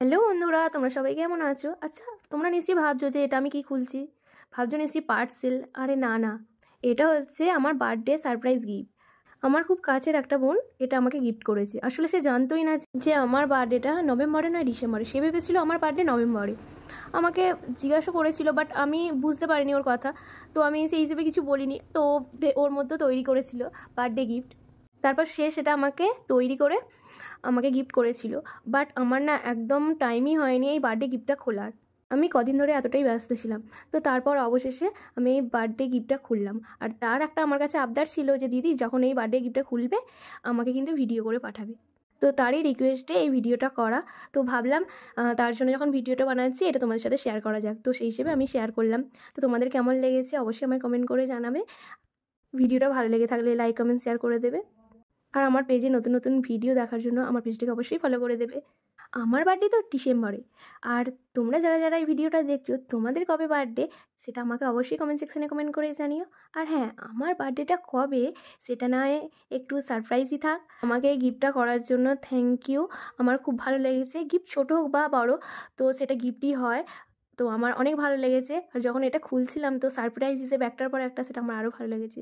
Hello বন্ধুরা, তোমরা সবাই কেমন আছো? আচ্ছা, তোমরা নিশ্চয়ই ভাবছো যে এটা আমি কি খুলছি। ভাবছো নিশ্চয়ই পার্সেল। আরে না না, এটা হচ্ছে আমার বার্থডে সারপ্রাইজ গিফট। আমার খুব কাছের একটা বোন এটা আমাকে গিফট করেছে। আসলে সে জানতোই না যে আমার বার্থডেটা নভেম্বরে নয় ডিসেম্বরে। সে ভেবেছিল আমার বার্থডে নভেম্বরে। আমাকে জিজ্ঞাসা করেছিল, বাট আমি বুঝতে পারিনি ওর কথা। তো আমি সেই হিসেবে কিছু বলিনি। তো ওর মধ্যে তৈরি করেছিল বার্থডে গিফট। তারপর সে সেটা আমাকে তৈরি করে আমাকে গিফট করেছিল। বাট আমার না একদম টাইমই হয়নি এই বার্থডে গিফটটা খোলার। আমি কদিন ধরে এতটাই ব্যস্ত ছিলাম। তো তারপর অবশেষে আমি এই বার্থডে গিফটটা খুললাম। আর তার একটা আমার কাছে আবদার ছিল যে দিদি যখন এই বার্থডে গিফটটা খুলবে আমাকে কিন্তু ভিডিও করে পাঠাবে। তো তারই রিকোয়েস্টে এই ভিডিওটা করা। তো ভাবলাম তার জন্য যখন ভিডিওটা বানাচ্ছি এটা তোমাদের সাথে শেয়ার করা যাক। তো সেই হিসেবে আমি শেয়ার করলাম। তো তোমাদের কেমন লেগেছে অবশ্যই আমায় কমেন্ট করে জানাবে। ভিডিওটা ভালো লেগে থাকলে লাইক কমেন্ট শেয়ার করে দেবে। আর আমার পেজে নতুন নতুন ভিডিও দেখার জন্য আমার পেজটাকে অবশ্যই ফলো করে দেবে। আমার বার্থডে তো ডিসেম্বরে। আর তোমরা যারা যারা এই ভিডিওটা দেখছো তোমাদের কবে বার্থডে সেটা আমাকে অবশ্যই কমেন্ট সেকশানে কমেন্ট করে জানিও। আর হ্যাঁ, আমার বার্থডেটা কবে সেটা নয় একটু সারপ্রাইজই থাক। আমাকে এই গিফটটা করার জন্য থ্যাংক ইউ। আমার খুব ভালো লেগেছে। গিফট ছোটো হোক বা বড়ো, তো সেটা গিফটই হয়। তো আমার অনেক ভালো লেগেছে। আর যখন এটা খুলছিলাম তো সারপ্রাইজ হিসেবে একটার পর একটা, সেটা আমার আরও ভালো লেগেছে।